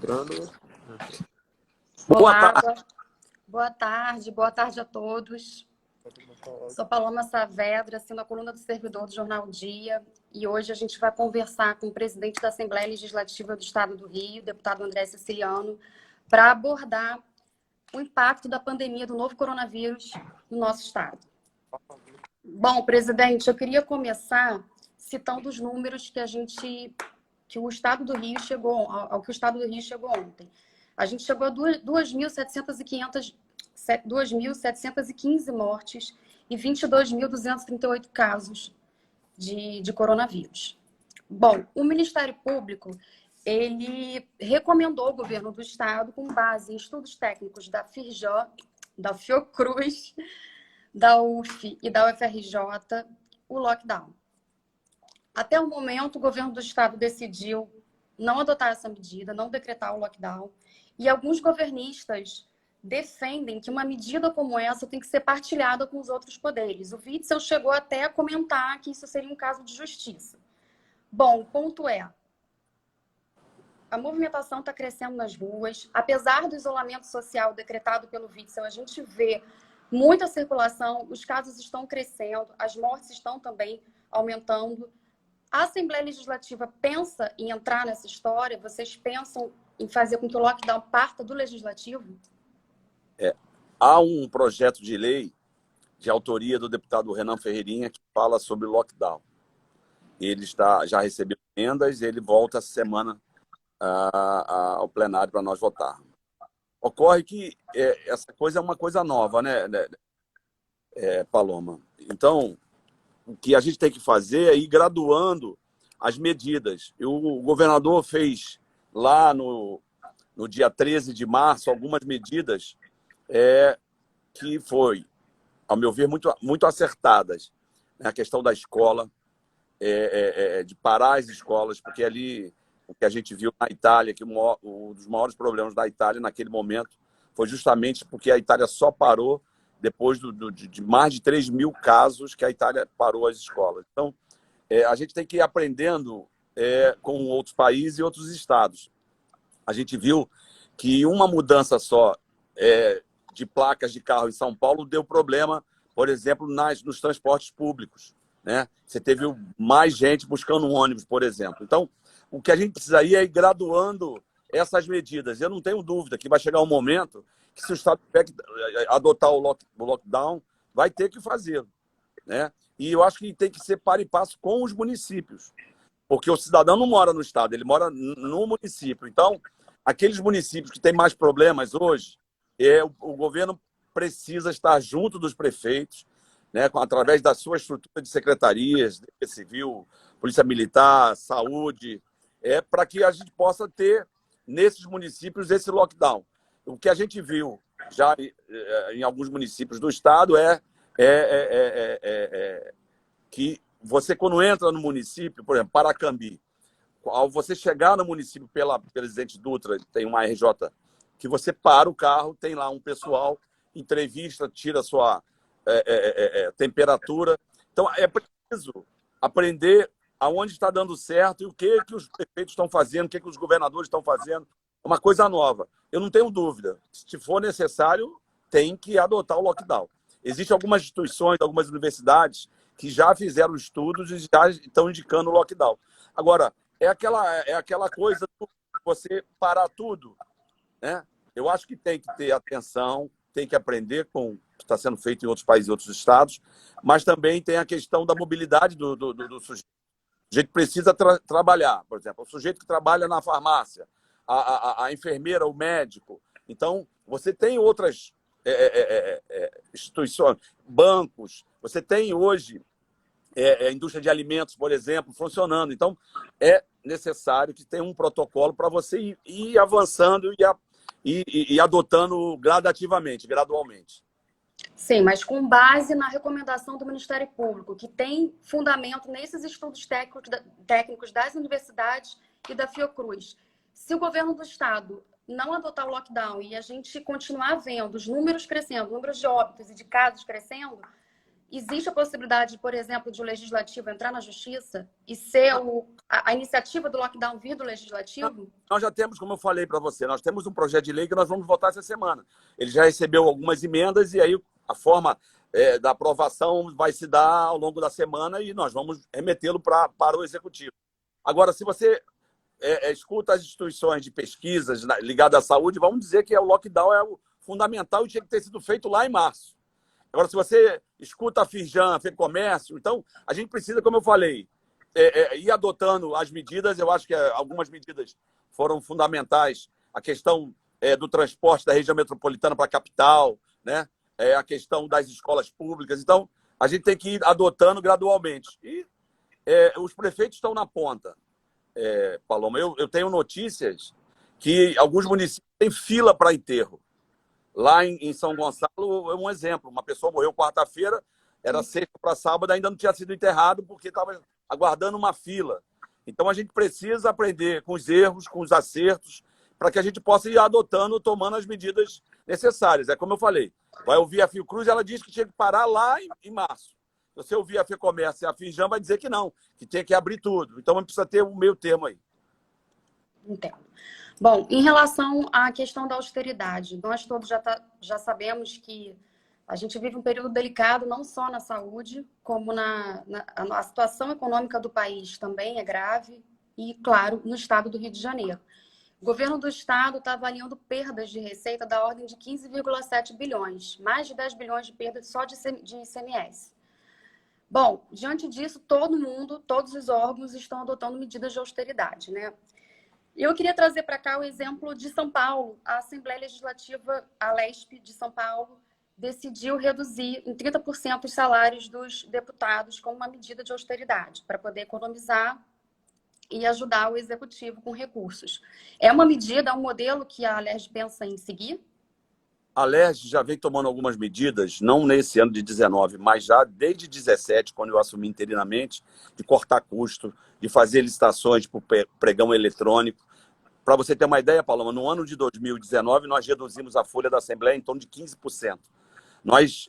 Entrando. Boa Olá, tarde. boa tarde a todos. Sou Paloma Saavedra, assino a coluna do servidor do Jornal Dia, e hoje a gente vai conversar com o presidente da Assembleia Legislativa do Estado do Rio, deputado André Siciliano, para abordar o impacto da pandemia do novo coronavírus no nosso estado. Bom, presidente, eu queria começar citando os números que o Estado do Rio chegou, ao que o Estado do Rio chegou ontem. A gente chegou a 2.715 mortes e 22.238 casos de coronavírus. Bom, o Ministério Público, ele recomendou ao governo do Estado, com base em estudos técnicos da FIRJO, da Fiocruz, da UF e da UFRJ, o lockdown. Até o momento, o governo do Estado decidiu não adotar essa medida, não decretar o lockdown. E alguns governistas defendem que uma medida como essa tem que ser partilhada com os outros poderes. O Witzel chegou até a comentar que isso seria um caso de justiça. Bom, o ponto é, a movimentação está crescendo nas ruas. Apesar do isolamento social decretado pelo Witzel, a gente vê muita circulação, os casos estão crescendo, as mortes estão também aumentando. A Assembleia Legislativa pensa em entrar nessa história? Vocês pensam em fazer com que o lockdown parta do Legislativo? Há um projeto de lei de autoria do deputado Renan Ferreirinha que fala sobre lockdown. Ele já recebeu emendas e ele volta essa semana ao plenário para nós votarmos. Ocorre que essa coisa é uma coisa nova, né, Paloma? Então, o que a gente tem que fazer é ir graduando as medidas. O governador fez lá no dia 13 de março algumas medidas que foi, ao meu ver, muito acertadas. A questão da escola, de parar as escolas, porque ali o que a gente viu na Itália, que um dos maiores problemas da Itália naquele momento foi justamente porque a Itália só parou depois de mais de 3 mil casos que a Itália parou as escolas. Então, a gente tem que ir aprendendo com outros países e outros estados. A gente viu que uma mudança só de placas de carro em São Paulo deu problema, por exemplo, nos transportes públicos, né? Você teve mais gente buscando um ônibus, por exemplo. Então, o que a gente precisa ir é ir graduando essas medidas. Eu não tenho dúvida que vai chegar um momento que, se o Estado tiver que adotar o lockdown, vai ter que fazê-lo, né? E eu acho que tem que ser para e passo com os municípios, porque o cidadão não mora no Estado, ele mora no município. Então, aqueles municípios que têm mais problemas hoje, o governo precisa estar junto dos prefeitos, né, através da sua estrutura de secretarias, Defesa Civil, Polícia Militar, Saúde, para que a gente possa ter, nesses municípios, esse lockdown. O que a gente viu já em alguns municípios do estado que você, quando entra no município, por exemplo, Paracambi, ao você chegar no município pela Presidente Dutra, tem uma RJ, que você para o carro, tem lá um pessoal, entrevista, tira a sua temperatura. Então, é preciso aprender aonde está dando certo e o que os prefeitos estão fazendo, o que os governadores estão fazendo. É uma coisa nova. Eu não tenho dúvida. Se for necessário, tem que adotar o lockdown. Existem algumas instituições, algumas universidades que já fizeram estudos e já estão indicando o lockdown. Agora, é aquela coisa de você parar tudo, né? Eu acho que tem que ter atenção, tem que aprender com o que está sendo feito em outros países e outros estados, mas também tem a questão da mobilidade do sujeito. O sujeito precisa trabalhar, por exemplo, o sujeito que trabalha na farmácia, a enfermeira, o médico. Então, você tem outras instituições, bancos, você tem hoje a indústria de alimentos, por exemplo, funcionando. Então, é necessário que tenha um protocolo para você ir avançando e adotando gradativamente, gradualmente. Sim, mas com base na recomendação do Ministério Público, que tem fundamento nesses estudos técnicos das universidades e da Fiocruz. Se o governo do estado não adotar o lockdown e a gente continuar vendo os números crescendo, números de óbitos e de casos crescendo, existe a possibilidade, por exemplo, de o legislativo entrar na justiça e ser a iniciativa do lockdown vir do legislativo? Nós já temos, como eu falei para você, nós temos um projeto de lei que nós vamos votar essa semana. Ele já recebeu algumas emendas e aí a forma da aprovação vai se dar ao longo da semana e nós vamos remetê-lo para o Executivo. Agora, se você escuta as instituições de pesquisas ligadas à saúde, vamos dizer que o lockdown é o fundamental e tinha que ter sido feito lá em março. Agora, se você escuta a Firjan, a FEComércio, então a gente precisa, como eu falei, ir adotando as medidas. Eu acho que algumas medidas foram fundamentais. A questão do transporte da região metropolitana para a capital, né? A questão das escolas públicas. Então, a gente tem que ir adotando gradualmente. E os prefeitos estão na ponta. Paloma, eu tenho notícias que alguns municípios têm fila para enterro. Lá em São Gonçalo é um exemplo. Uma pessoa morreu quarta-feira, era sexta para sábado, ainda não tinha sido enterrado porque estava aguardando uma fila. Então, a gente precisa aprender com os erros, com os acertos, para que a gente possa ir adotando, tomando as medidas necessárias. É como eu falei, vai ouvir a Fiocruz, ela diz que tinha que parar lá em março. Se você ouvir a FEComércio e a Firjan, vai dizer que não, que tem que abrir tudo. Então, a gente precisa ter um meio termo aí. Entendo. Bom, em relação à questão da austeridade, nós todos já sabemos que a gente vive um período delicado, não só na saúde, como a situação econômica do país também é grave e, claro, no estado do Rio de Janeiro. O governo do estado está avaliando perdas de receita da ordem de 15,7 bilhões, mais de 10 bilhões de perdas só de ICMS. Bom, diante disso, todo mundo, todos os órgãos estão adotando medidas de austeridade, né? Eu queria trazer para cá o exemplo de São Paulo. A Assembleia Legislativa, a LESP de São Paulo, decidiu reduzir em 30% os salários dos deputados como uma medida de austeridade, para poder economizar e ajudar o executivo com recursos. É uma medida, é um modelo que a LERJ pensa em seguir? A LERJ já vem tomando algumas medidas, não nesse ano de 19, mas já desde 17, quando eu assumi interinamente, de cortar custo, de fazer licitações por pregão eletrônico. Para você ter uma ideia, Paloma, no ano de 2019, nós reduzimos a folha da Assembleia em torno de 15%. Nós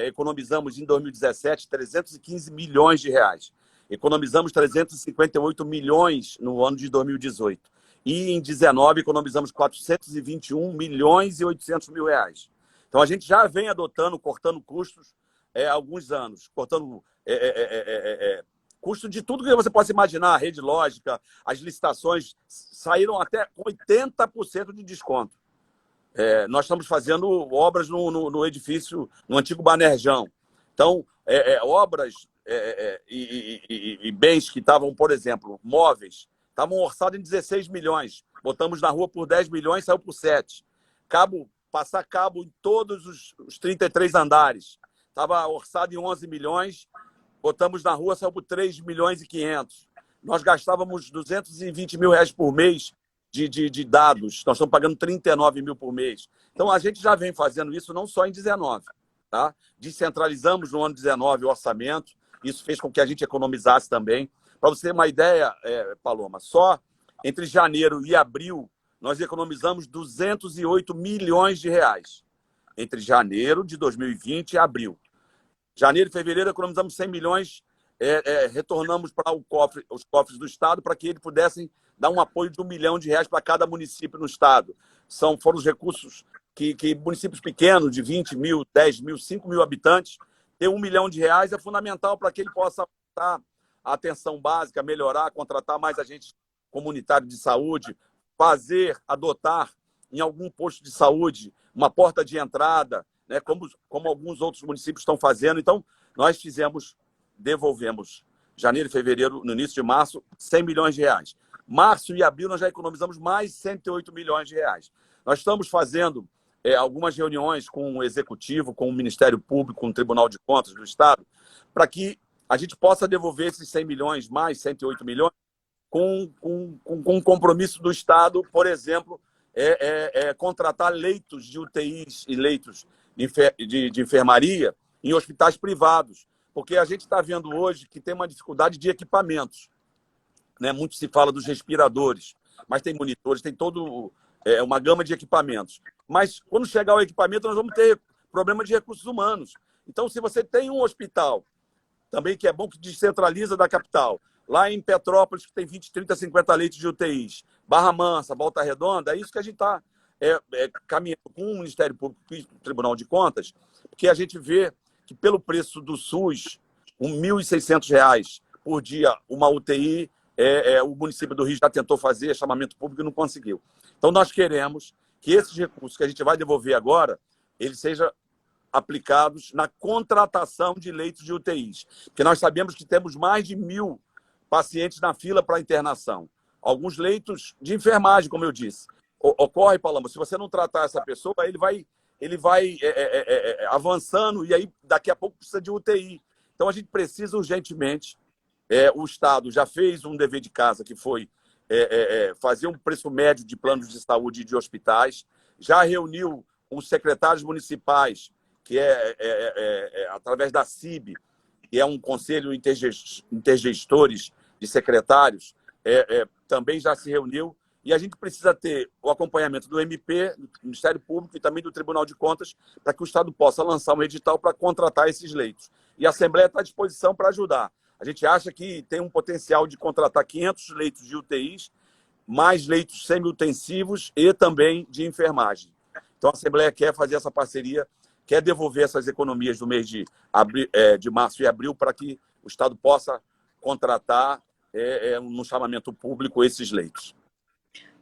economizamos em 2017 315 milhões de reais. Economizamos 358 milhões no ano de 2018. E em 19 economizamos 421 milhões e 800 mil reais. Então a gente já vem adotando, cortando custos há alguns anos, cortando custo de tudo que você possa imaginar, a rede lógica, as licitações saíram até com 80% de desconto. Nós estamos fazendo obras no edifício, no antigo Banerjão. Então, obras e bens que estavam, por exemplo, móveis, estavam orçados em 16 milhões. Botamos na rua por 10 milhões, saiu por 7. Passar cabo em todos os 33 andares. Estava orçado em 11 milhões, botamos na rua, saiu por 3 milhões e 500. Nós gastávamos 220 mil reais por mês de dados. Nós estamos pagando 39 mil por mês. Então, a gente já vem fazendo isso não só em 19. Tá? Descentralizamos no ano 19 o orçamento. Isso fez com que a gente economizasse também. Para você ter uma ideia, Paloma, só entre janeiro e abril, nós economizamos 208 milhões de reais. Entre janeiro de 2020 e abril. Janeiro e fevereiro economizamos 100 milhões, retornamos para os cofres do Estado para que eles pudessem dar um apoio de 1 milhão de reais para cada município no Estado. Foram os recursos que municípios pequenos, de 20 mil, 10 mil, 5 mil habitantes, ter 1 milhão de reais é fundamental para que ele possa dar a atenção básica, melhorar, contratar mais agentes comunitários de saúde, adotar em algum posto de saúde uma porta de entrada, né, como alguns outros municípios estão fazendo. Então, nós devolvemos janeiro e fevereiro, no início de março, 100 milhões de reais. Março e abril, nós já economizamos mais 108 milhões de reais. Nós estamos fazendo algumas reuniões com o Executivo, com o Ministério Público, com o Tribunal de Contas do Estado, para que a gente possa devolver esses 100 milhões, mais 108 milhões, com um compromisso do Estado, por exemplo, contratar leitos de UTIs e leitos de enfermaria em hospitais privados, porque a gente está vendo hoje que tem uma dificuldade de equipamentos. Né? Muito se fala dos respiradores, mas tem monitores, tem todo uma gama de equipamentos. Mas quando chegar o equipamento, nós vamos ter problema de recursos humanos. Então, se você tem um hospital, também que é bom que descentraliza da capital, lá em Petrópolis, que tem 20, 30, 50 leitos de UTIs, Barra Mansa, Volta Redonda, é isso que a gente está caminhando com o Ministério Público e o Tribunal de Contas, porque a gente vê que pelo preço do SUS, R$ 1.600 por dia, uma UTI, o município do Rio já tentou fazer chamamento público e não conseguiu. Então, nós queremos que esses recursos que a gente vai devolver agora, eles sejam aplicados na contratação de leitos de UTIs, porque nós sabemos que temos mais de 1.000 pacientes na fila para internação. Alguns leitos de enfermagem, como eu disse. Ocorre, Paloma, se você não tratar essa pessoa, ele vai avançando e aí daqui a pouco precisa de UTI. Então a gente precisa urgentemente, o Estado já fez um dever de casa, que foi fazer um preço médio de planos de saúde e de hospitais, já reuniu os secretários municipais, que através da CIB, que é um conselho intergestores de secretários, também já se reuniu, e a gente precisa ter o acompanhamento do MP, do Ministério Público e também do Tribunal de Contas, para que o Estado possa lançar um edital para contratar esses leitos. E a Assembleia está à disposição para ajudar. A gente acha que tem um potencial de contratar 500 leitos de UTIs, mais leitos semi-utensivos e também de enfermagem. Então, a Assembleia quer fazer essa parceria, quer devolver essas economias do mês de março e abril para que o Estado possa contratar no chamamento público esses leitos.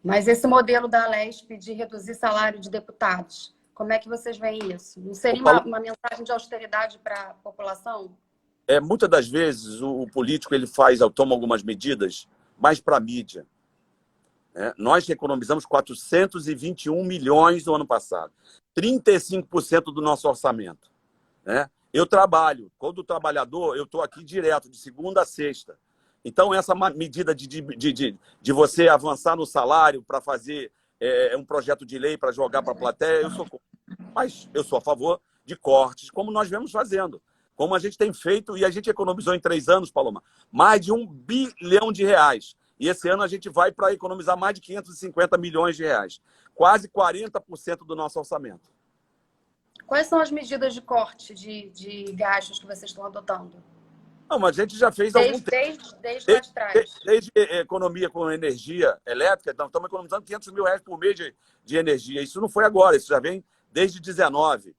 Mas esse modelo da Alesp de reduzir salário de deputados, como é que vocês veem isso? Não seria uma mensagem de austeridade para a população? Muitas das vezes o político toma algumas medidas mais para a mídia. Nós economizamos 421 milhões no ano passado, 35% do nosso orçamento. Eu trabalho, quando trabalhador, eu estou aqui direto, de segunda a sexta. Então, essa medida de você avançar no salário para fazer um projeto de lei para jogar para a plateia, eu sou contra. Mas eu sou a favor de cortes, como nós vemos fazendo. Como a gente tem feito, e a gente economizou em 3 anos, Paloma, mais de R$ 1 bilhão. E esse ano a gente vai para economizar mais de 550 milhões de reais. Quase 40% do nosso orçamento. Quais são as medidas de corte de gastos que vocês estão adotando? Não, mas a gente já fez algum tempo. Desde lá de trás. Desde economia com energia elétrica, então, estamos economizando R$ 500 mil por mês de energia. Isso não foi agora, isso já vem desde 2019.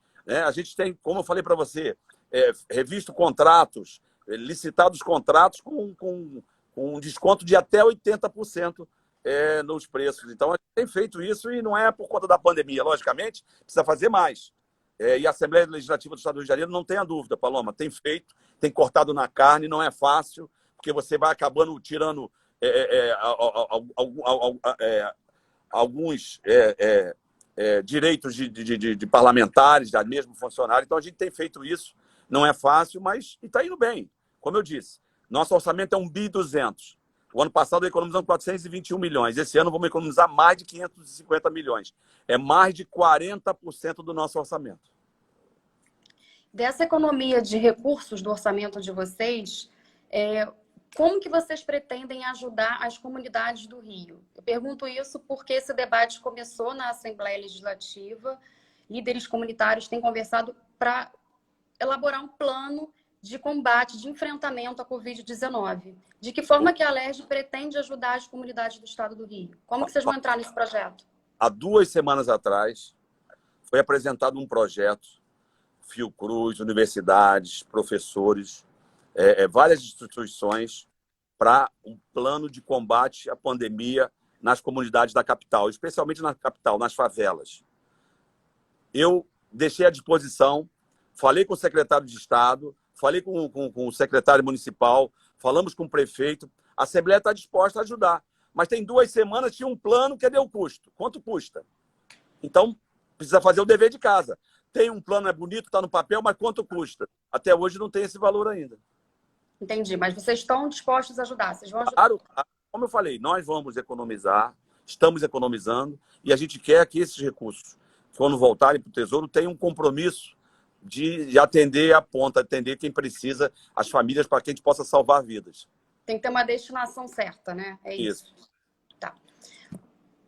A gente tem, como eu falei para você, revisto contratos, licitados contratos com um desconto de até 80% nos preços. Então, a gente tem feito isso e não é por conta da pandemia. Logicamente, precisa fazer mais. E a Assembleia Legislativa do Estado do Rio de Janeiro, não tenha dúvida, Paloma, tem feito, tem cortado na carne, não é fácil, porque você vai acabando tirando alguns direitos de parlamentares, da mesmo funcionário. Então, a gente tem feito isso, não é fácil, mas está indo bem. Como eu disse, nosso orçamento é 1.200 bi. O ano passado economizamos 421 milhões. Esse ano vamos economizar mais de 550 milhões. É mais de 40% do nosso orçamento. Dessa economia de recursos do orçamento de vocês, como que vocês pretendem ajudar as comunidades do Rio? Eu pergunto isso porque esse debate começou na Assembleia Legislativa. Líderes comunitários têm conversado para elaborar um plano de combate, de enfrentamento à Covid-19. De que forma que a Alerj pretende ajudar as comunidades do Estado do Rio? Como que vocês vão entrar nesse projeto? Há 2 semanas atrás, foi apresentado um projeto, Fiocruz, universidades, professores, várias instituições, para um plano de combate à pandemia nas comunidades da capital, especialmente na capital, nas favelas. Eu deixei à disposição, falei com o secretário de Estado, falei com o secretário municipal, falamos com o prefeito, a Assembleia está disposta a ajudar. Mas tem 2 semanas, tinha um plano, cadê o custo? Quanto custa? Então, precisa fazer o dever de casa. Tem um plano, é bonito, está no papel, mas quanto custa? Até hoje não tem esse valor ainda. Entendi, mas vocês estão dispostos a ajudar? Vocês vão ajudar? Claro, como eu falei, nós vamos economizar, estamos economizando, e a gente quer que esses recursos, quando voltarem para o Tesouro, tenham um compromisso de atender a ponta, atender quem precisa, as famílias, para que a gente possa salvar vidas. Tem que ter uma destinação certa, né? É isso. Tá.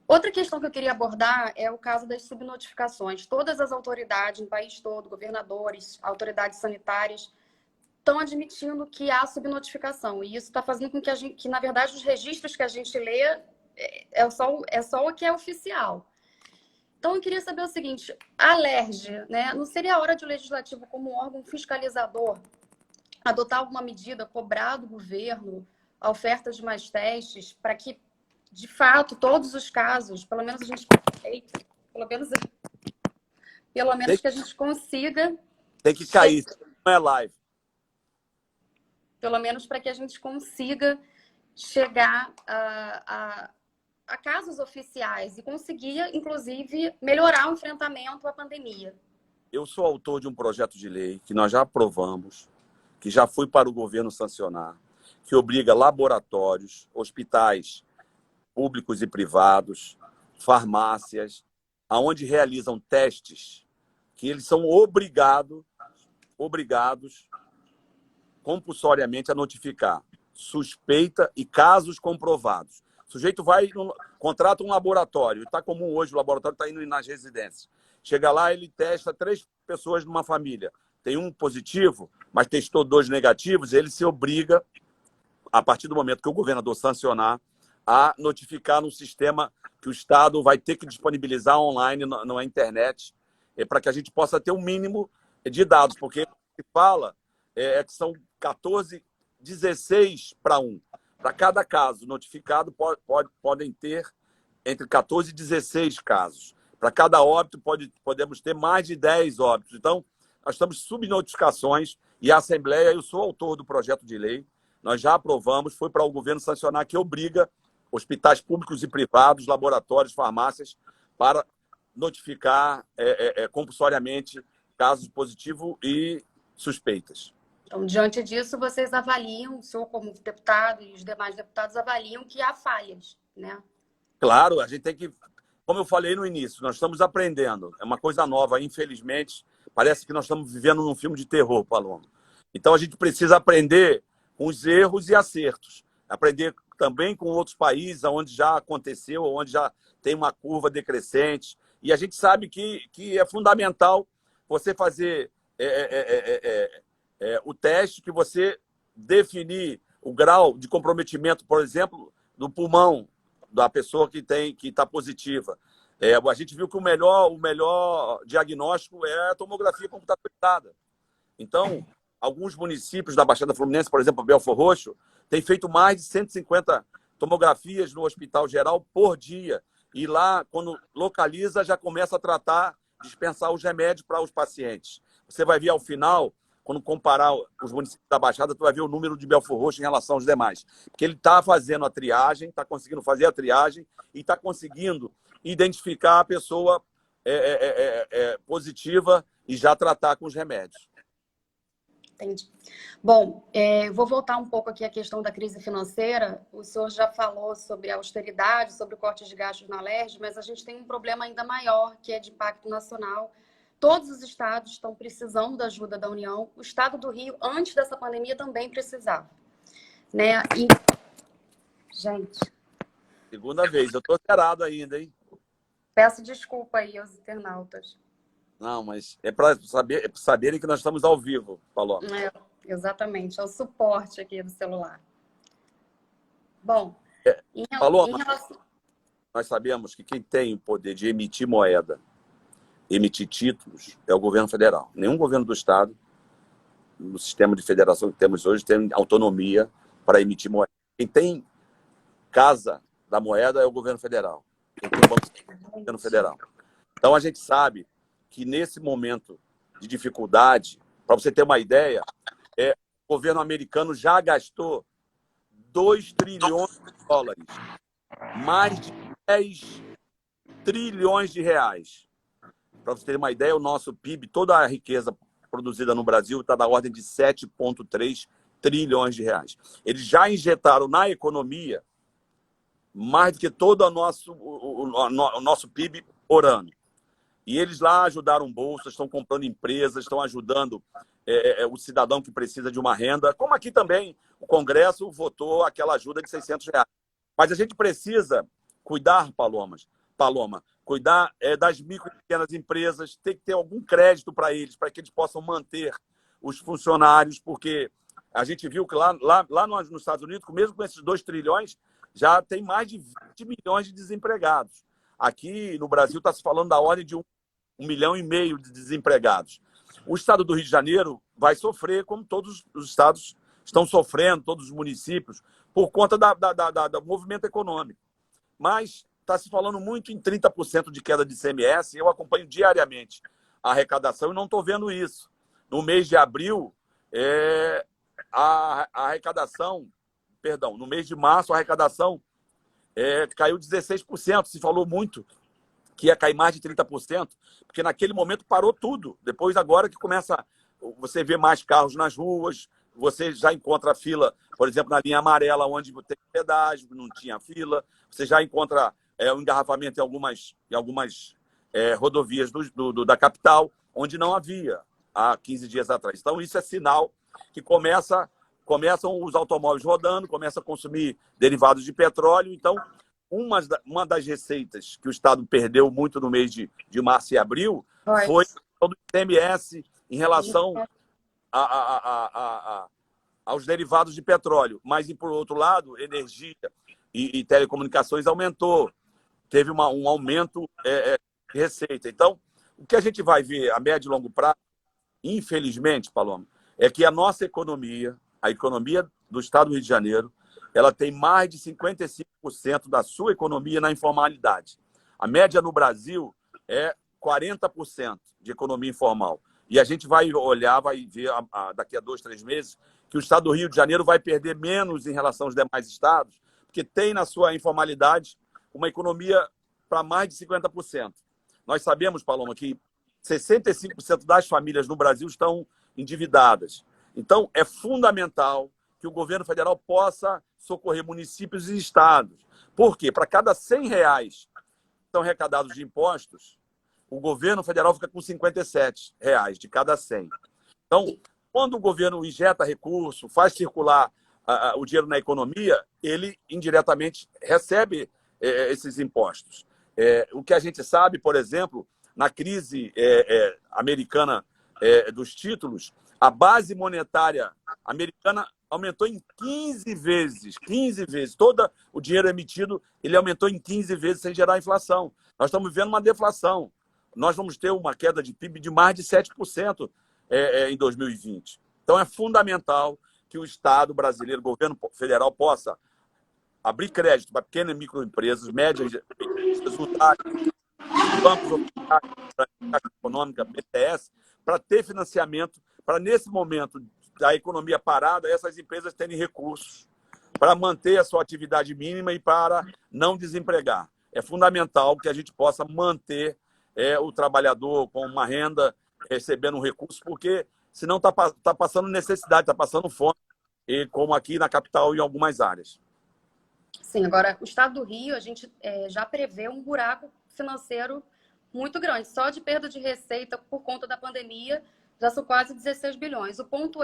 Outra questão que eu queria abordar é o caso das subnotificações. Todas as autoridades no país todo, governadores, autoridades sanitárias, estão admitindo que há subnotificação. E isso está fazendo com que, na verdade, os registros que a gente lê é só o que é oficial. Então, eu queria saber o seguinte, a Alerj, né, não seria a hora de o Legislativo, como um órgão fiscalizador, adotar alguma medida, cobrar do governo a oferta de mais testes, para que, de fato, todos os casos, pelo menos a gente... Pelo menos que a gente consiga... Tem que cair, não é live. Pelo menos para que a gente consiga chegar a casos oficiais e conseguir, inclusive, melhorar o enfrentamento à pandemia. Eu sou autor de um projeto de lei que nós já aprovamos, que já foi para o governo sancionar, que obriga laboratórios, hospitais públicos e privados, farmácias, aonde realizam testes, que eles são obrigados compulsoriamente a notificar suspeita e casos comprovados. O sujeito vai, contrata um laboratório, está comum hoje, o laboratório está indo nas residências. Chega lá, ele testa 3 pessoas numa família. Tem um positivo, mas testou 2 negativos, ele se obriga, a partir do momento que o governador sancionar, a notificar no sistema que o Estado vai ter que disponibilizar online na internet, para que a gente possa ter um mínimo de dados, porque o que fala que são 14, 16 para 1. Para cada caso notificado, podem ter entre 14 e 16 casos. Para cada óbito, podemos ter mais de 10 óbitos. Então, nós estamos subnotificações e a Assembleia, eu sou autor do projeto de lei, nós já aprovamos, foi para o governo sancionar, que obriga hospitais públicos e privados, laboratórios, farmácias, para notificar compulsoriamente casos positivos e suspeitas. Então, diante disso, vocês avaliam, o senhor como deputado e os demais deputados avaliam que há falhas, né? Claro, a gente tem que, como eu falei no início, nós estamos aprendendo. É uma coisa nova, infelizmente. Parece que nós estamos vivendo num filme de terror, Paloma. Então, a gente precisa aprender com os erros e acertos. Aprender também com outros países onde já aconteceu, onde já tem uma curva decrescente. E a gente sabe que é fundamental você fazer o teste, que você definir o grau de comprometimento, por exemplo, do pulmão da pessoa que está positiva. A gente viu que o melhor diagnóstico é a tomografia computadorizada. Então, alguns municípios da Baixada Fluminense, por exemplo, Belfor Roxo, têm feito mais de 150 tomografias no Hospital Geral por dia. E lá, quando localiza, já começa a tratar, dispensar os remédios para os pacientes. Você vai ver ao final, quando comparar os municípios da Baixada, tu vai ver o número de Belfor Roxo em relação aos demais. Porque ele está fazendo a triagem, está conseguindo fazer a triagem e está conseguindo identificar a pessoa positiva e já tratar com os remédios. Entendi. Bom, vou voltar um pouco aqui à questão da crise financeira. O senhor já falou sobre a austeridade, sobre o corte de gastos na Alerj, mas a gente tem um problema ainda maior, que é de impacto nacional. Todos os estados estão precisando da ajuda da União. O estado do Rio, antes dessa pandemia, também precisava. Né? E... Gente... Segunda vez, eu estou zerado ainda, hein? Peço desculpa aí aos internautas. Não, mas é para saberem que nós estamos ao vivo, Paloma. Exatamente, é o suporte aqui do celular. Bom, Paloma, nós sabemos que quem tem o poder de emitir moeda, emitir títulos, é o governo federal. Nenhum governo do estado, no sistema de federação que temos hoje, tem autonomia para emitir moeda. Quem tem casa da moeda é o governo federal. Quem tem banco é o governo federal. Então, a gente sabe que nesse momento de dificuldade, para você ter uma ideia, o governo americano já gastou 2 trilhões de dólares, mais de 10 trilhões de reais. Para você ter uma ideia, o nosso PIB, toda a riqueza produzida no Brasil, está da ordem de 7,3 trilhões de reais. Eles já injetaram na economia mais do que todo o nosso PIB por ano. E eles lá ajudaram bolsas, estão comprando empresas, estão ajudando o cidadão que precisa de uma renda. Como aqui também o Congresso votou aquela ajuda de R$600. Mas a gente precisa cuidar, Palomas, Paloma, cuidar das micro e pequenas empresas, tem que ter algum crédito para eles, para que eles possam manter os funcionários, porque a gente viu que lá nos Estados Unidos, mesmo com esses 2 trilhões, já tem mais de 20 milhões de desempregados. Aqui no Brasil está se falando da ordem de 1,5 milhão de desempregados. O estado do Rio de Janeiro vai sofrer, como todos os estados estão sofrendo, todos os municípios, por conta do movimento econômico. Mas está se falando muito em 30% de queda de ICMS. Eu acompanho diariamente a arrecadação e não estou vendo isso. No mês de abril, a arrecadação, perdão, no mês de março, a arrecadação caiu 16%. Se falou muito que ia cair mais de 30%, porque naquele momento parou tudo. Depois, agora que começa, você vê mais carros nas ruas, você já encontra fila, por exemplo, na linha amarela, onde tem pedágio, não tinha fila. Você já encontra o engarrafamento em algumas rodovias da capital, onde não havia há 15 dias atrás. Então, isso é sinal que começam os automóveis rodando, começa a consumir derivados de petróleo. Então, uma das receitas que o Estado perdeu muito no mês de março e abril foi o do ICMS em relação aos derivados de petróleo. Mas, por outro lado, energia e telecomunicações aumentou. Teve um aumento de receita. Então, o que a gente vai ver a médio e longo prazo, infelizmente, Paloma, é que a nossa economia, a economia do Estado do Rio de Janeiro, ela tem mais de 55% da sua economia na informalidade. A média no Brasil é 40% de economia informal. E a gente vai olhar, vai ver daqui a 2, 3 meses que o Estado do Rio de Janeiro vai perder menos em relação aos demais estados, porque tem na sua informalidade uma economia para mais de 50%. Nós sabemos, Paloma, que 65% das famílias no Brasil estão endividadas. Então, é fundamental que o governo federal possa socorrer municípios e estados. Por quê? Para cada R$ 100 que são arrecadados de impostos, o governo federal fica com R$ 57 de cada 100. Então, quando o governo injeta recurso, faz circular o dinheiro na economia, ele indiretamente recebe esses impostos. O que a gente sabe, por exemplo, na crise americana dos títulos, a base monetária americana aumentou em 15 vezes. 15 vezes. Todo o dinheiro emitido, ele aumentou em 15 vezes sem gerar inflação. Nós estamos vivendo uma deflação. Nós vamos ter uma queda de PIB de mais de 7% em 2020. Então, é fundamental que o Estado brasileiro, o governo federal, possa abrir crédito para pequenas e microempresas, médias, resultados, bancos oficiais, Caixa Econômica, BTS, para ter financiamento, para, nesse momento da economia parada, essas empresas terem recursos para manter a sua atividade mínima e para não desempregar. É fundamental que a gente possa manter o trabalhador com uma renda, recebendo um recurso, porque senão está passando necessidade, está passando fome, como aqui na capital e em algumas áreas. Sim, agora, o Estado do Rio, a gente já prevê um buraco financeiro muito grande. Só de perda de receita por conta da pandemia, já são quase 16 bilhões. O ponto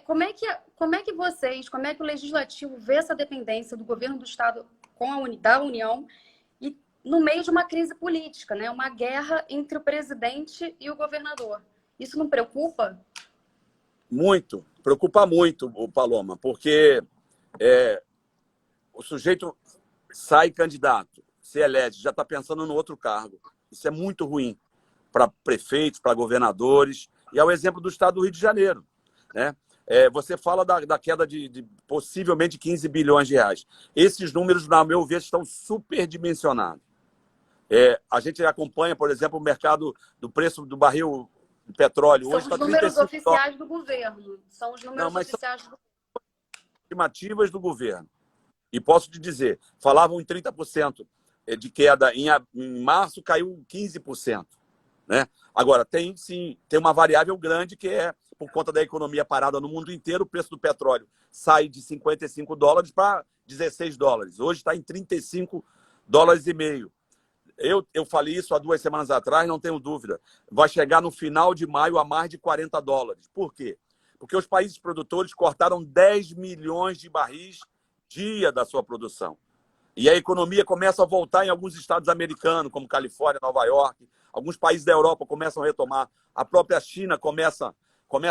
como é que vocês, como é que o Legislativo vê essa dependência do governo do Estado da União e no meio de uma crise política, né? Uma guerra entre o presidente e o governador? Isso não preocupa? Muito. Preocupa muito, Paloma, porque o sujeito sai candidato, se elege, já está pensando no outro cargo. Isso é muito ruim para prefeitos, para governadores, e é o exemplo do Estado do Rio de Janeiro, né? Você fala da queda de possivelmente 15 bilhões de reais. Esses números, na meu ver, estão superdimensionados. A gente acompanha, por exemplo, o mercado do preço do barril de petróleo. São hoje os está números oficiais $35. do governo. São os números oficiais do governo. Estimativas do governo. E posso te dizer, falavam em 30% de queda em março, caiu 15%. Né? Agora, tem uma variável grande que é, por conta da economia parada no mundo inteiro, o preço do petróleo sai de $55 para $16. Hoje está em $35,5. Eu falei isso há 2 semanas atrás, não tenho dúvida. Vai chegar no final de maio a mais de $40. Por quê? Porque os países produtores cortaram 10 milhões de barris dia da sua produção. E a economia começa a voltar em alguns estados americanos, como Califórnia, Nova York. Alguns países da Europa começam a retomar. A própria China começa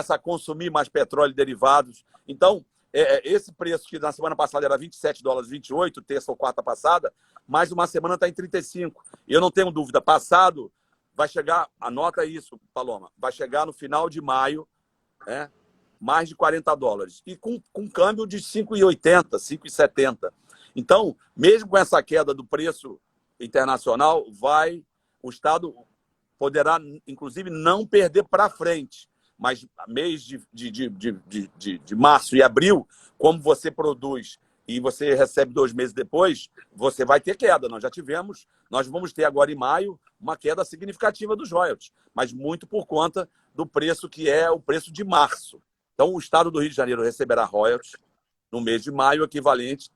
a consumir mais petróleo e derivados. Então, esse preço que na semana passada era $27, 28, terça ou quarta passada, mais uma semana está em 35. E eu não tenho dúvida, passado vai chegar, anota isso, Paloma, vai chegar no final de maio, mais de $40. E com câmbio de 5,80, 5,70. Então, mesmo com essa queda do preço internacional, o Estado poderá, inclusive, não perder para frente. Mas mês de março e abril, como você produz e você recebe 2 meses depois, você vai ter queda. Nós vamos ter agora em maio uma queda significativa dos royalties, mas muito por conta do preço que é o preço de março. Então, o Estado do Rio de Janeiro receberá royalties no mês de maio, equivalente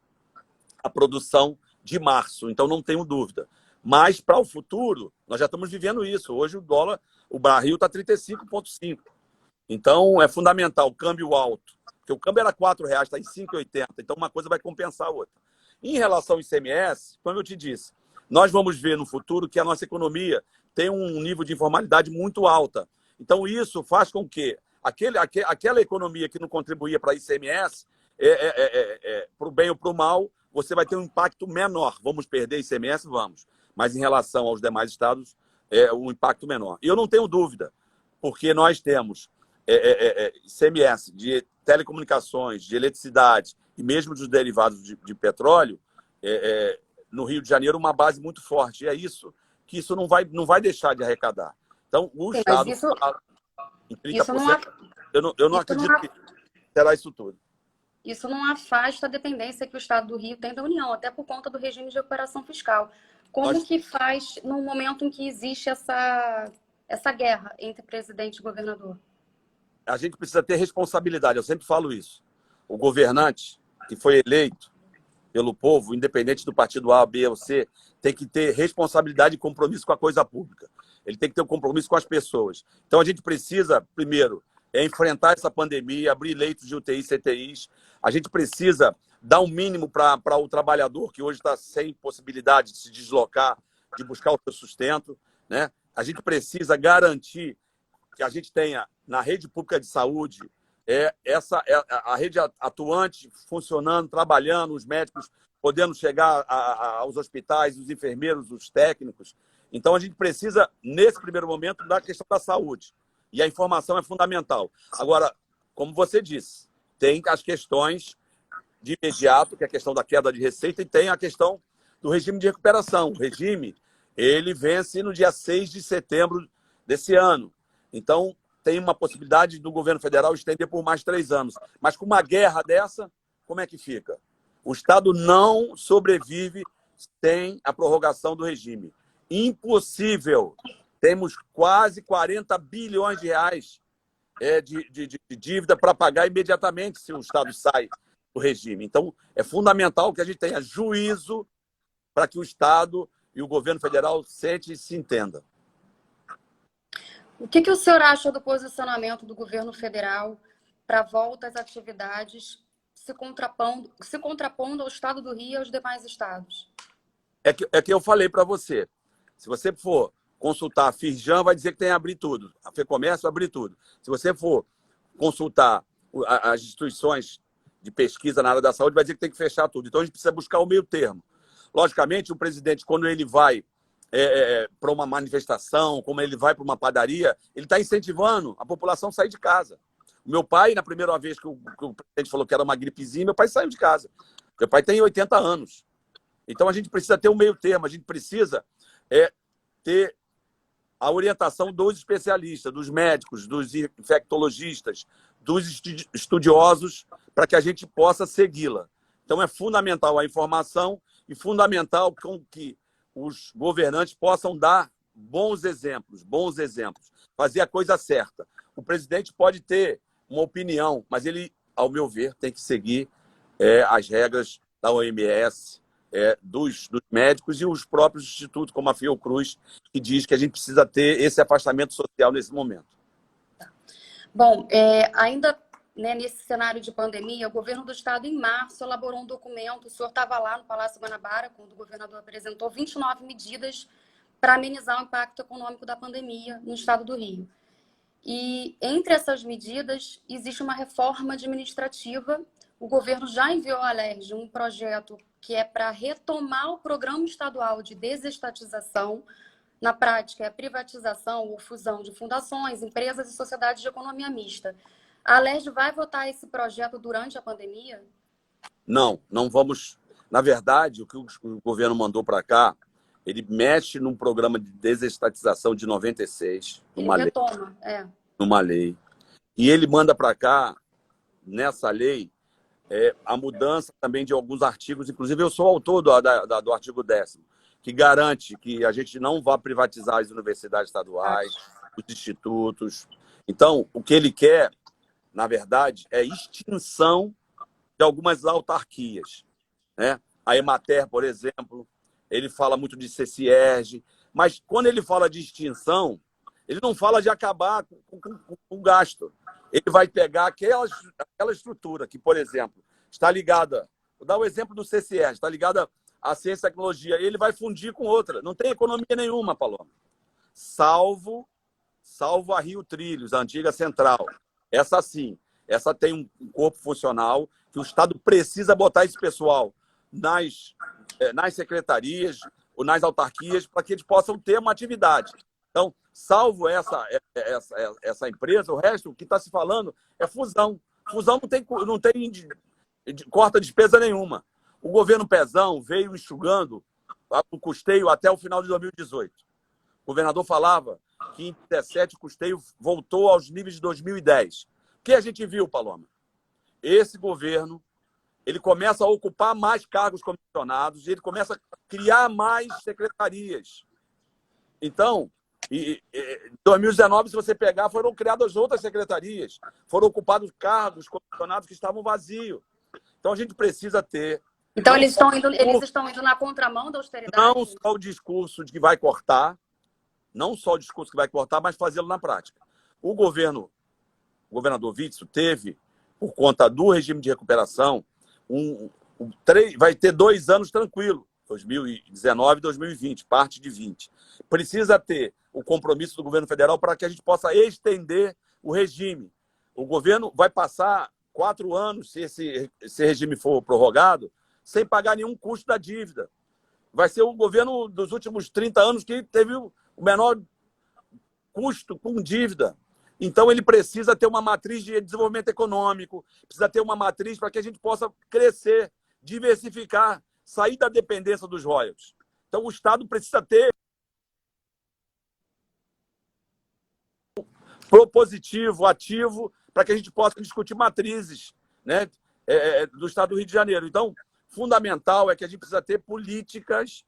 à produção de março. Então, não tenho dúvida. Mas, para o futuro, nós já estamos vivendo isso. Hoje, o barril está 35,5. Então, é fundamental, o câmbio alto. Porque o câmbio era R$4, está em 5,80. Então, uma coisa vai compensar a outra. Em relação ao ICMS, como eu te disse, nós vamos ver no futuro que a nossa economia tem um nível de informalidade muito alta. Então, isso faz com que aquela economia que não contribuía para ICMS, para o bem ou para o mal, você vai ter um impacto menor. Vamos perder ICMS? Vamos. Mas em relação aos demais estados, é um impacto menor. E eu não tenho dúvida, porque nós temos ICMS de telecomunicações, de eletricidade e mesmo dos derivados de petróleo, no Rio de Janeiro, uma base muito forte. E é isso que isso não vai deixar de arrecadar. Então, o Sim, Estado... Em 30%, eu não acredito que será isso tudo. Isso não afasta a dependência que o Estado do Rio tem da União, até por conta do regime de recuperação fiscal. Como que faz no momento em que existe essa guerra entre presidente e governador? A gente precisa ter responsabilidade, eu sempre falo isso. O governante que foi eleito pelo povo, independente do partido A, B ou C, tem que ter responsabilidade e compromisso com a coisa pública. Ele tem que ter um compromisso com as pessoas. Então, a gente precisa, primeiro, enfrentar essa pandemia, abrir leitos de UTI, CTIs. A gente precisa dar um mínimo para o trabalhador que hoje está sem possibilidade de se deslocar, de buscar o seu sustento, né? A gente precisa garantir que a gente tenha na rede pública de saúde a rede atuante, funcionando, trabalhando, os médicos podendo chegar aos hospitais, os enfermeiros, os técnicos. Então, a gente precisa, nesse primeiro momento, da questão da saúde. E a informação é fundamental. Agora, como você disse, tem as questões de imediato, que é a questão da queda de receita, e tem a questão do regime de recuperação. O regime, ele vence no dia 6 de setembro desse ano. Então, tem uma possibilidade do governo federal estender por mais 3 anos. Mas com uma guerra dessa, como é que fica? O Estado não sobrevive sem a prorrogação do regime. Impossível. Temos quase 40 bilhões de reais de dívida para pagar imediatamente se o Estado sai do regime. Então, é fundamental que a gente tenha juízo para que o Estado e o governo federal sente e se entendam. O que o senhor acha do posicionamento do governo federal para a volta às atividades, se contrapondo ao Estado do Rio e aos demais estados? É que eu falei para você. Se você for consultar a Firjan, vai dizer que tem que abrir tudo. A FEComércio vai abrir tudo. Se você for consultar as instituições de pesquisa na área da saúde, vai dizer que tem que fechar tudo. Então, a gente precisa buscar o meio termo. Logicamente, o presidente, quando ele vai para uma manifestação, como ele vai para uma padaria, ele está incentivando a população a sair de casa. O meu pai, na primeira vez que o presidente falou que era uma gripezinha, meu pai saiu de casa. Meu pai tem 80 anos. Então, a gente precisa ter um meio termo, a gente precisa ter a orientação dos especialistas, dos médicos, dos infectologistas, dos estudiosos, para que a gente possa segui-la. Então, é fundamental a informação e fundamental que os governantes possam dar bons exemplos, fazer a coisa certa. O presidente pode ter uma opinião, mas ele, ao meu ver, tem que seguir as regras da OMS, dos médicos e os próprios institutos, como a Fiocruz, que diz que a gente precisa ter esse afastamento social nesse momento. Bom, ainda né, nesse cenário de pandemia, o governo do estado, em março, elaborou um documento. O senhor estava lá no Palácio Guanabara, quando o governador apresentou 29 medidas para amenizar o impacto econômico da pandemia no estado do Rio. E entre essas medidas, existe uma reforma administrativa. O governo já enviou à LERJ um projeto que é para retomar o programa estadual de desestatização. Na prática, é a privatização ou fusão de fundações, empresas e sociedades de economia mista. A LERJ vai votar esse projeto durante a pandemia? Não, não vamos. Na verdade, o que o governo mandou para cá, ele mexe num programa de desestatização de 96, Ele retoma, numa lei. E ele manda para cá, nessa lei, a mudança também de alguns artigos. Inclusive, eu sou autor do artigo 10º, que garante que a gente não vá privatizar as universidades estaduais, os institutos. Então, o que ele quer, na verdade, é extinção de algumas autarquias, né? A Emater, por exemplo, ele fala muito de CCIERJ, mas quando ele fala de extinção, ele não fala de acabar com o gasto. Ele vai pegar aquela estrutura que, por exemplo, está ligada, vou dar o exemplo do CCIERJ, está ligada à ciência e tecnologia, e ele vai fundir com outra. Não tem economia nenhuma, Paloma. Salvo a Rio Trilhos, a antiga central. Essa sim, essa tem um corpo funcional que o Estado precisa botar esse pessoal nas secretarias ou nas autarquias para que eles possam ter uma atividade. Então, salvo essa empresa, o resto, o que está se falando é fusão. Fusão não tem corta despesa nenhuma. O governo Pezão veio enxugando o custeio até o final de 2018. O governador falava que em 2017 o custeio voltou aos níveis de 2010. O que a gente viu, Paloma? Esse governo ele começa a ocupar mais cargos comissionados e ele começa a criar mais secretarias. Então, em 2019, se você pegar, foram criadas outras secretarias, foram ocupados cargos comissionados que estavam vazios. Então, a gente precisa ter... Então, eles estão indo na contramão da austeridade? Não só o discurso de que vai cortar, não só o discurso que vai cortar, mas fazê-lo na prática. O governador Witzel teve, por conta do regime de recuperação, vai ter 2 anos tranquilo, 2019 e 2020, parte de 20. Precisa ter o compromisso do governo federal para que a gente possa estender o regime. O governo vai passar 4 anos, se esse regime for prorrogado, sem pagar nenhum custo da dívida. Vai ser o governo dos últimos 30 anos que teve o menor custo com dívida. Então, ele precisa ter uma matriz de desenvolvimento econômico, precisa ter uma matriz para que a gente possa crescer, diversificar, sair da dependência dos royalties. Então, o Estado precisa ter propositivo, ativo, para que a gente possa discutir matrizes, né, do Estado do Rio de Janeiro. Então, fundamental é que a gente precisa ter políticas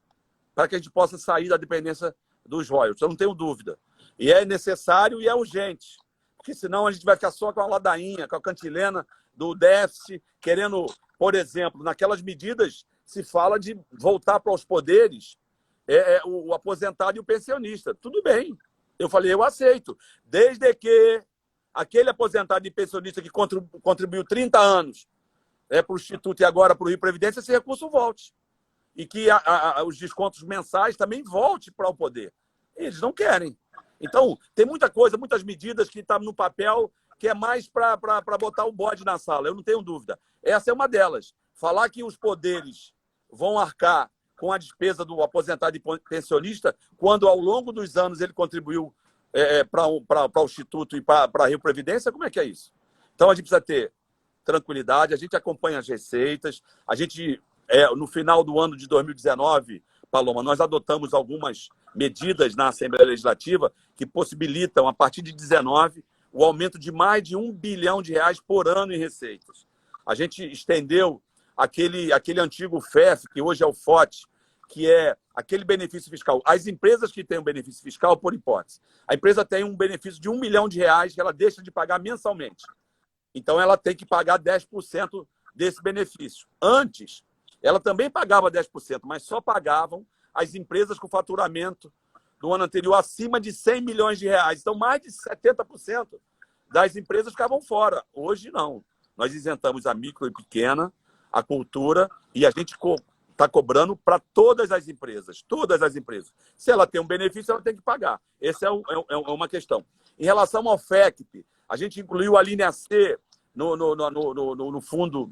para que a gente possa sair da dependência dos royalties. Eu não tenho dúvida. E é necessário e é urgente, porque senão a gente vai ficar só com a ladainha, com a cantilena do déficit, querendo, por exemplo, naquelas medidas se fala de voltar para os poderes o aposentado e o pensionista. Tudo bem, eu falei, eu aceito, desde que aquele aposentado e pensionista que contribuiu 30 anos para o Instituto e agora para o Rio Previdência, esse recurso volte. E que os descontos mensais também voltem para o poder. Eles não querem. Então, tem muita coisa, muitas medidas que estão no papel que é mais para botar o bode na sala, eu não tenho dúvida. Essa é uma delas. Falar que os poderes vão arcar com a despesa do aposentado e pensionista, quando ao longo dos anos ele contribuiu para o Instituto e para a Rio Previdência, como é que é isso? Então, a gente precisa ter tranquilidade, a gente acompanha as receitas, a gente, no final do ano de 2019, Paloma, nós adotamos algumas medidas na Assembleia Legislativa que possibilitam, a partir de 19, o aumento de mais de R$1 bilhão por ano em receitas. A gente estendeu aquele antigo FEF, que hoje é o FOT, que é aquele benefício fiscal. As empresas que têm um benefício fiscal, por hipótese, a empresa tem um benefício de R$1 milhão que ela deixa de pagar mensalmente. Então, ela tem que pagar 10% desse benefício. Antes, ela também pagava 10%, mas só pagavam as empresas com faturamento do ano anterior acima de R$100 milhões. Então, mais de 70% das empresas ficavam fora. Hoje, não. Nós isentamos a micro e pequena, a cultura, e a gente está cobrando para todas as empresas. Todas as empresas. Se ela tem um benefício, ela tem que pagar. Essa é uma questão. Em relação ao FECP, a gente incluiu a linha C no Fundo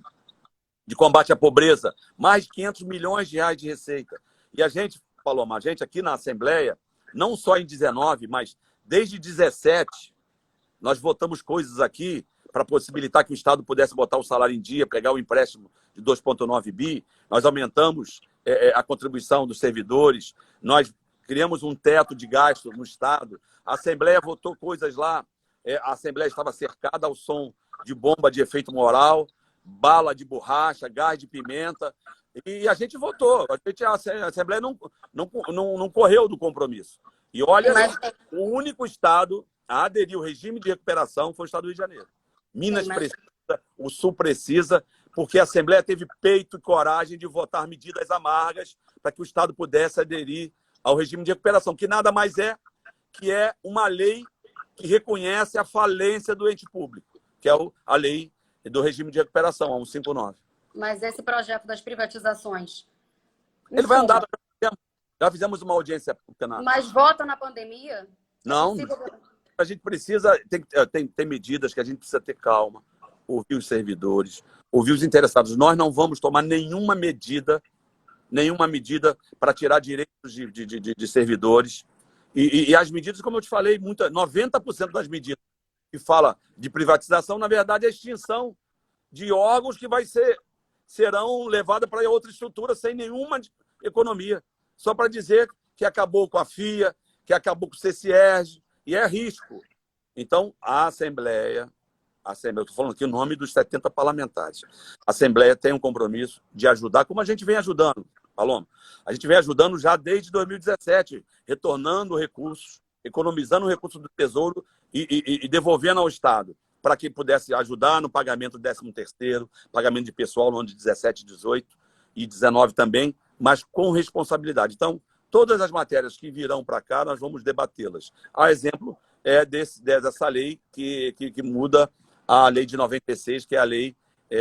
de Combate à Pobreza, mais de 500 milhões de reais de receita. E a gente, Paloma, a gente aqui na Assembleia, não só em 19, mas desde 17, nós votamos coisas aqui para possibilitar que o Estado pudesse botar o salário em dia, pegar o empréstimo de 2,9 bi. Nós aumentamos a contribuição dos servidores, nós criamos um teto de gasto no Estado. A Assembleia votou coisas lá. A Assembleia estava cercada ao som de bomba de efeito moral, bala de borracha, gás de pimenta, e a gente votou. A Assembleia não correu do compromisso. E olha, o único Estado a aderir ao regime de recuperação foi o Estado do Rio de Janeiro. Minas precisa, o Sul precisa, porque a Assembleia teve peito e coragem de votar medidas amargas para que o Estado pudesse aderir ao regime de recuperação, que nada mais é que uma lei que reconhece a falência do ente público, que é a lei do regime de recuperação, a 159. Mas esse projeto das privatizações... Ele vai andar... Já fizemos uma audiência pública. Mas vota na pandemia? Não. A gente precisa... Tem medidas que a gente precisa ter calma, ouvir os servidores, ouvir os interessados. Nós não vamos tomar nenhuma medida para tirar direitos de servidores. E as medidas, como eu te falei, 90% das medidas que fala de privatização, na verdade, é a extinção de órgãos que serão levados para outra estrutura sem nenhuma economia. Só para dizer que acabou com a FIA, que acabou com o CCERJ, e é risco. Então, a Assembleia, eu estou falando aqui o nome dos 70 parlamentares, a Assembleia tem um compromisso de ajudar, como a gente vem ajudando, Paloma. A gente vem ajudando já desde 2017, retornando recursos, economizando recursos do Tesouro e devolvendo ao Estado, para que pudesse ajudar no pagamento do 13º, pagamento de pessoal no ano de 17, 18 e 19 também, mas com responsabilidade. Então, todas as matérias que virão para cá, nós vamos debatê-las. A exemplo dessa lei que muda a lei de 96, que é a lei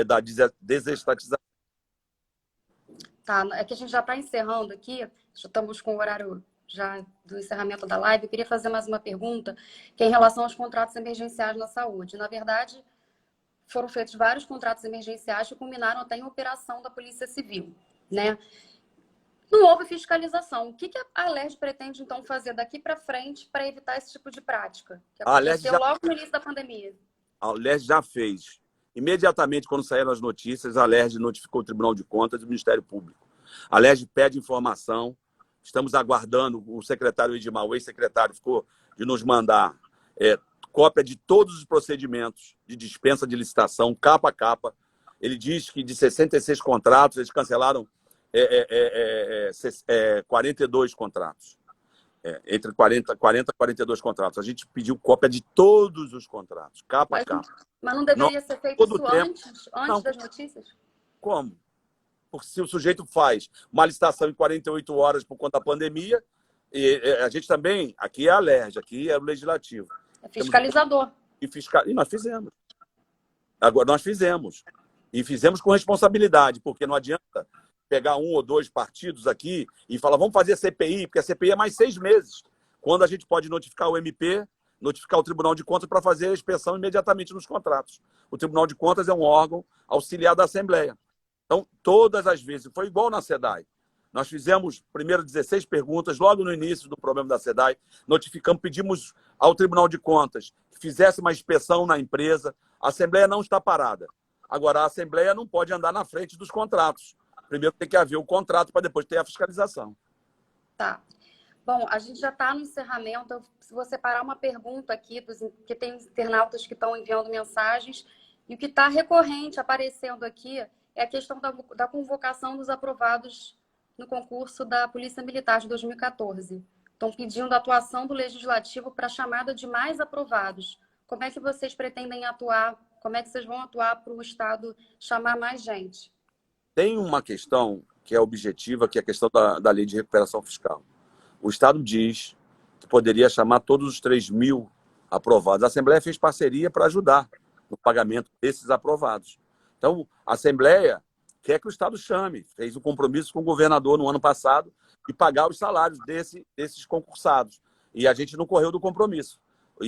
da desestatização. Tá, é que a gente já está encerrando aqui, já estamos com o horário já do encerramento da live. Eu queria fazer mais uma pergunta, que é em relação aos contratos emergenciais na saúde. Na verdade, foram feitos vários contratos emergenciais que culminaram até em operação da Polícia Civil, né? Não houve fiscalização. O que a Alerj pretende, então, fazer daqui para frente para evitar esse tipo de prática? Que aconteceu logo no início da pandemia. A Alerj já fez. Imediatamente, quando saíram as notícias, a Alerj notificou o Tribunal de Contas e o Ministério Público. A Alerj pede informação. Estamos aguardando, o secretário Edmar, o ex-secretário, ficou de nos mandar cópia de todos os procedimentos de dispensa de licitação, capa a capa. Ele diz que de 66 contratos, eles cancelaram 42 contratos. Entre 40 e 42 contratos. A gente pediu cópia de todos os contratos, capa a capa. Mas não deveria ser feito isso antes das notícias? Como? Porque se o sujeito faz uma licitação em 48 horas por conta da pandemia, a gente também, aqui é a Alerj, aqui é o Legislativo. É fiscalizador. E nós fizemos. Agora, nós fizemos. E fizemos com responsabilidade, porque não adianta pegar um ou dois partidos aqui e falar, vamos fazer a CPI, porque a CPI é mais 6 meses. Quando a gente pode notificar o MP, notificar o Tribunal de Contas para fazer a inspeção imediatamente nos contratos. O Tribunal de Contas é um órgão auxiliar da Assembleia. Então, todas as vezes, foi igual na SEDAI. Nós fizemos primeiro 16 perguntas, logo no início do problema da SEDAI, notificamos, pedimos ao Tribunal de Contas que fizesse uma inspeção na empresa. A Assembleia não está parada. Agora, a Assembleia não pode andar na frente dos contratos. Primeiro tem que haver o contrato para depois ter a fiscalização. Tá. Bom, a gente já está no encerramento. Se você parar uma pergunta aqui, que tem internautas que estão enviando mensagens, e o que está recorrente aparecendo aqui é a questão da convocação dos aprovados no concurso da Polícia Militar de 2014. Estão pedindo a atuação do Legislativo para a chamada de mais aprovados. Como é que vocês pretendem atuar? Como é que vocês vão atuar para o Estado chamar mais gente? Tem uma questão que é objetiva, que é a questão da Lei de Recuperação Fiscal. O Estado diz que poderia chamar todos os 3.000 aprovados. A Assembleia fez parceria para ajudar no pagamento desses aprovados. Então, a Assembleia quer que o Estado chame, fez um compromisso com o governador no ano passado de pagar os salários desses concursados. E a gente não correu do compromisso.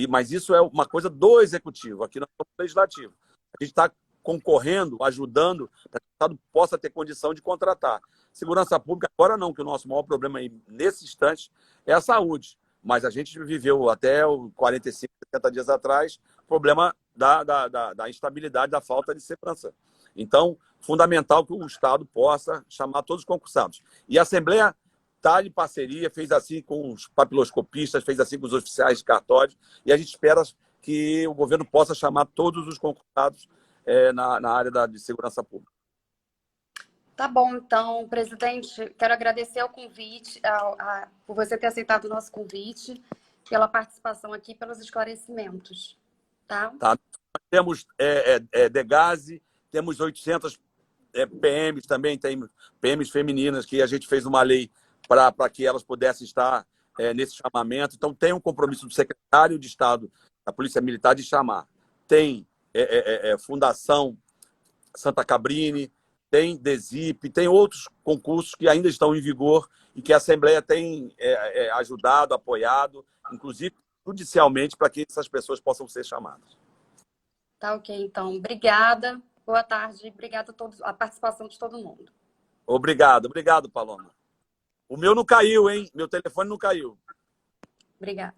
Mas isso é uma coisa do Executivo, aqui no Legislativo. A gente está concorrendo, ajudando, para que o Estado possa ter condição de contratar. Segurança Pública, agora não, que o nosso maior problema aí, nesse instante é a saúde. Mas a gente viveu até 45, 70 dias atrás o problema da instabilidade, da falta de segurança. Então, fundamental que o Estado possa chamar todos os concursados. E a Assembleia está em parceria, fez assim com os papiloscopistas, fez assim com os oficiais de cartório, e a gente espera que o governo possa chamar todos os concursados na área de segurança pública. Tá bom, então, presidente, quero agradecer o convite, por você ter aceitado o nosso convite, pela participação aqui, pelos esclarecimentos. Tá? Temos Degase, temos 800 PMs também, tem PMs femininas, que a gente fez uma lei para que elas pudessem estar nesse chamamento. Então, tem um compromisso do secretário de Estado da Polícia Militar de chamar. Tem Fundação Santa Cabrini, tem DESIP, tem outros concursos que ainda estão em vigor e que a Assembleia tem ajudado, apoiado, inclusive judicialmente, para que essas pessoas possam ser chamadas. Tá ok, então. Obrigada. Boa tarde. Obrigada a participação de todo mundo. Obrigado, Paloma. O meu não caiu, hein? Meu telefone não caiu. Obrigada.